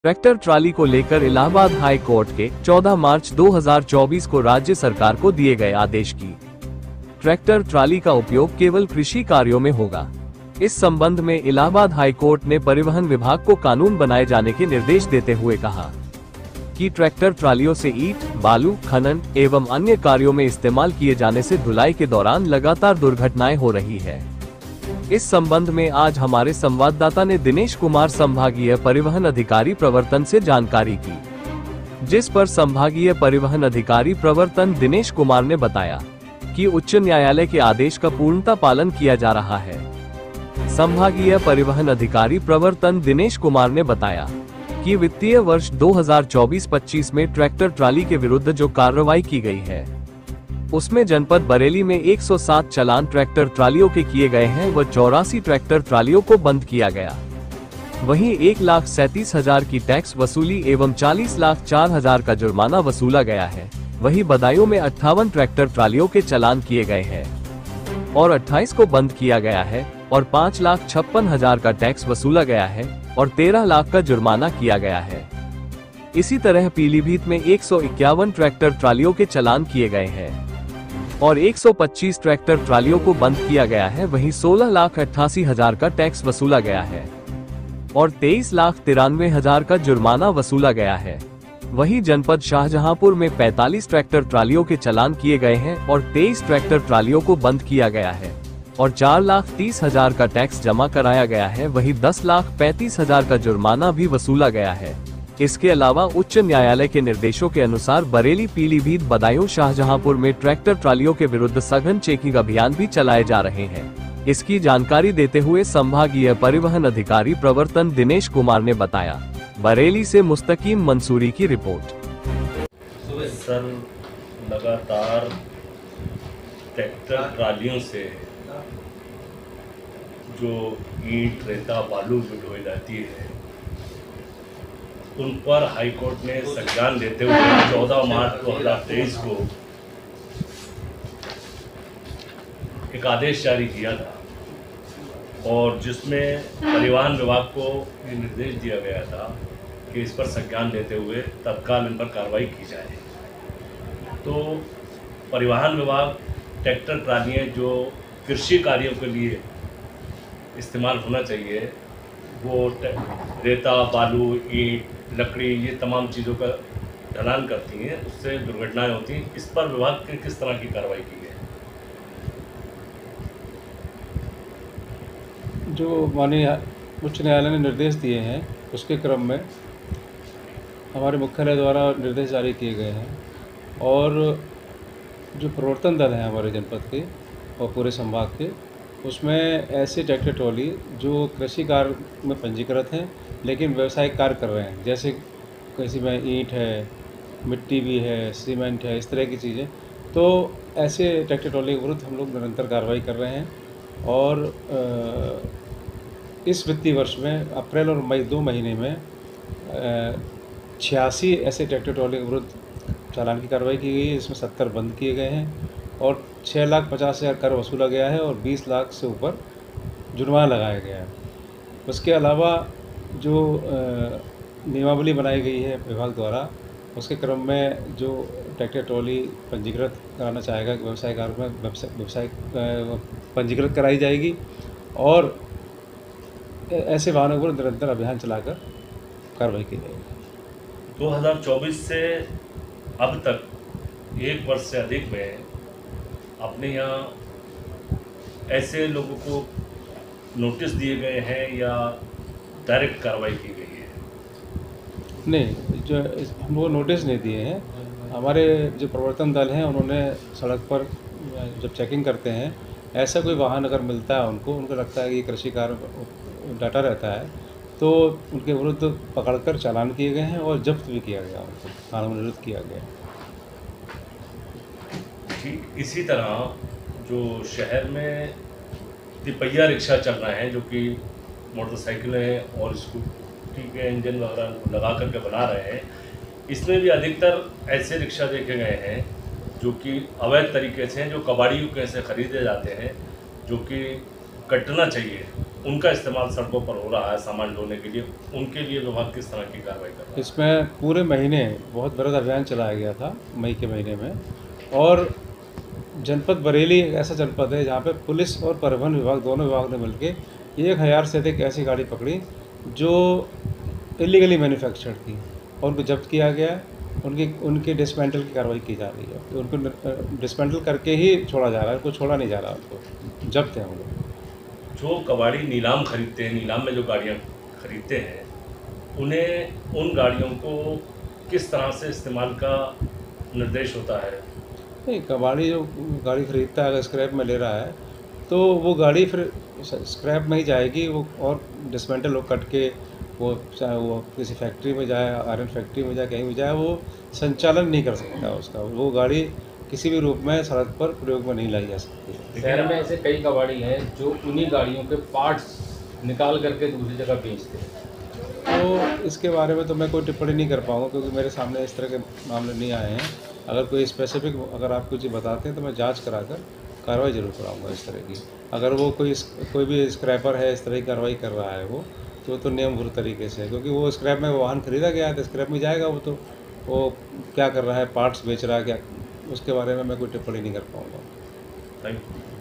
Tractor trolley को लेकर Allahabad high court के 14 मार्च 2024 को राज्य सरकार को दिए गए आदेश की ट्रैक्टर ट्राली का उपयोग केवल कृषि कार्यों में होगा। इस संबंध में इलाहाबाद हाई कोर्ट ने परिवहन विभाग को कानून बनाए जाने के निर्देश देते हुए कहा कि ट्रैक्टर ट्रालियों से ईंट, बालू, खनन एवं अन्य कार्यों में इस्तेमाल किए जाने से ढुलाई के दौरान लगातार दुर्घटनाएं हो रही है। इस संबंध में आज हमारे संवाददाता ने दिनेश कुमार संभागीय परिवहन अधिकारी प्रवर्तन से जानकारी की, जिस पर संभागीय परिवहन अधिकारी प्रवर्तन दिनेश कुमार ने बताया कि उच्च न्यायालय के आदेश का पूर्णतः पालन किया जा रहा है। संभागीय परिवहन अधिकारी प्रवर्तन दिनेश कुमार ने बताया कि वित्तीय वर्ष 2024-25 में ट्रैक्टर ट्राली के विरुद्ध जो कार्रवाई की गई है उसमें जनपद बरेली में 107 चालान ट्रैक्टर ट्रालियों के किए गए हैं व 84 ट्रैक्टर ट्रालियों को बंद किया गया। वहीं 1,37,000 की टैक्स वसूली एवं 40,04,000 का जुर्माना वसूला गया है। वहीं बदायूं में 58 ट्रैक्टर ट्रालियों के चालान किए गए हैं और 28 को बंद किया गया है और 5,56,000 का टैक्स वसूला गया है और 13 लाख का जुर्माना किया गया है। इसी तरह पीलीभीत में 151 ट्रैक्टर ट्रालियों के चालान किए गए हैं और 125 ट्रैक्टर ट्रालियों को बंद किया गया है। वहीं 16,88,000 का टैक्स वसूला गया है और 23,93,000 का जुर्माना वसूला गया है। वहीं जनपद शाहजहांपुर में 45 ट्रैक्टर ट्रालियों के चालान किए गए हैं और 23 ट्रैक्टर ट्रालियों को बंद किया गया है और 4,30,000 का टैक्स जमा कराया गया है। वहीं 10,35,000 का जुर्माना भी वसूला गया है। इसके अलावा उच्च न्यायालय के निर्देशों के अनुसार बरेली, पीलीभीत, बदायूं, शाहजहांपुर में ट्रैक्टर ट्रालियों के विरुद्ध सघन चेकिंग अभियान भी चलाए जा रहे हैं। इसकी जानकारी देते हुए संभागीय परिवहन अधिकारी प्रवर्तन दिनेश कुमार ने बताया। बरेली से मुस्तकीम मंसूरी की रिपोर्ट। सर, लगातार ट्रैक्टर ट्रालियों से जो ईंट, रेता, बालू जो ढोई जाती है उन पर हाई कोर्ट ने संज्ञान लेते हुए 14 मार्च 2023 को एक आदेश जारी किया था और जिसमें परिवहन विभाग को ये निर्देश दिया गया था कि इस पर संज्ञान लेते हुए तत्काल इन पर कार्रवाई की जाए। तो परिवहन विभाग ट्रैक्टर ट्रालियाँ जो कृषि कार्यों के लिए इस्तेमाल होना चाहिए, वो रेता, बालू, ईंट, लकड़ी, ये तमाम चीज़ों का ढलान करती हैं, उससे दुर्घटनाएं होती हैं। इस पर विभाग ने किस तरह की कार्रवाई की है? जो माननीय उच्च न्यायालय ने निर्देश दिए हैं उसके क्रम में हमारे मुख्यालय द्वारा निर्देश जारी किए गए हैं और जो प्रवर्तन दल हैं हमारे जनपद के और पूरे संभाग के, उसमें ऐसे ट्रैक्टर ट्रॉली जो कृषि कार्य में पंजीकृत हैं लेकिन व्यवसायिक कार्य कर रहे हैं, जैसे किसी में ईंट है, मिट्टी भी है, सीमेंट है, इस तरह की चीज़ें, तो ऐसे ट्रैक्टर ट्रॉली के विरुद्ध हम लोग निरंतर कार्रवाई कर रहे हैं। और इस वित्तीय वर्ष में अप्रैल और मई 2 महीने में 86 ऐसे ट्रैक्टर ट्रॉली के विरुद्ध चालान की कार्रवाई की गई है, इसमें 70 बंद किए गए हैं और 6,50,000 कर वसूला गया है और 20 लाख से ऊपर जुर्माना लगाया गया है। उसके अलावा जो नियमावली बनाई गई है विभाग द्वारा, उसके क्रम में जो ट्रैक्टर ट्रॉली पंजीकृत कराना चाहेगा व्यवसाय कार्य में व्यवसाय पंजीकृत कराई जाएगी और ऐसे वाहनों पर निरंतर अभियान चलाकर कार्रवाई की जाएगी। 2024 से अब तक 1 वर्ष से अधिक में अपने यहाँ ऐसे लोगों को नोटिस दिए गए हैं या डायरेक्ट कार्रवाई की गई है? नहीं, जो हम लोग नोटिस नहीं दिए हैं। हमारे जो प्रवर्तन दल हैं उन्होंने सड़क पर जब चेकिंग करते हैं, ऐसा कोई वाहन अगर मिलता है उनको लगता है कि कृषि कार्य डाटा रहता है, तो उनके विरुद्ध पकड़कर चालान किए गए हैं और जब्त भी किया गया, उनको कानून किया गया। ठीक इसी तरह जो शहर में तिपहिया रिक्शा चल रहे हैं, जो कि मोटरसाइकिलें और स्कूटी के इंजन वगैरह लगा करके बना रहे हैं, इसमें भी अधिकतर ऐसे रिक्शा देखे गए हैं जो कि अवैध तरीके से हैं, जो कबाड़ियों के से ख़रीदे जाते हैं, जो कि कटना चाहिए, उनका इस्तेमाल सड़कों पर हो रहा है सामान ढोने के लिए, उनके लिए विभाग किस तरह की कार्रवाई कर रहा है? इसमें पूरे महीने बहुत बड़ा अभियान चलाया गया था मई के महीने में। और जनपद बरेली एक ऐसा जनपद है जहाँ पे पुलिस और परिवहन विभाग दोनों विभाग ने मिलकर 1000 से अधिक ऐसी गाड़ी पकड़ी जो इलीगली मैन्युफैक्चर्ड थी, और उनको जब्त किया गया। उनकी डिसमेंटल की कार्रवाई की जा रही है। तो उनको डिसमेंटल करके ही छोड़ा जा रहा है, उनको छोड़ा नहीं जा रहा, उनको जब्त है हम लोग। जो कबाड़ी नीलाम खरीदते हैं, नीलाम में जो गाड़ियाँ खरीदते हैं, उन्हें उन गाड़ियों को किस तरह से इस्तेमाल का निर्देश होता है? नहीं, कबाड़ी जो गाड़ी खरीदता है अगर स्क्रैप में ले रहा है तो वो गाड़ी फिर स्क्रैप में ही जाएगी वो, और डिसमेंटल हो कट के वो, चाहे वो किसी फैक्ट्री में जाए, आयरन फैक्ट्री में जाए, कहीं भी जाए, वो संचालन नहीं कर सकता उसका। वो गाड़ी किसी भी रूप में सड़क पर प्रयोग में नहीं लाई जा सकती। शहर में ऐसे कई कबाड़ी हैं जो उन्हीं गाड़ियों के पार्ट्स निकाल करके दूसरी जगह बेचते हैं। तो इसके बारे में तो मैं कोई टिप्पणी नहीं कर पाऊँगा, क्योंकि मेरे सामने इस तरह के मामले नहीं आए हैं। अगर कोई स्पेसिफिक अगर आप कुछ बताते हैं तो मैं जांच कराकर कार्रवाई जरूर कराऊंगा इस तरह की। अगर वो कोई भी स्क्रैपर है इस तरह की कार्रवाई कर रहा है वो तो नियमभूत तरीके से है, क्योंकि वो स्क्रैप में वाहन खरीदा गया है तो स्क्रैप में जाएगा वो। तो वो क्या कर रहा है, पार्ट्स बेच रहा है क्या, उसके बारे में मैं कोई टिप्पणी नहीं कर पाऊँगा। Thank you.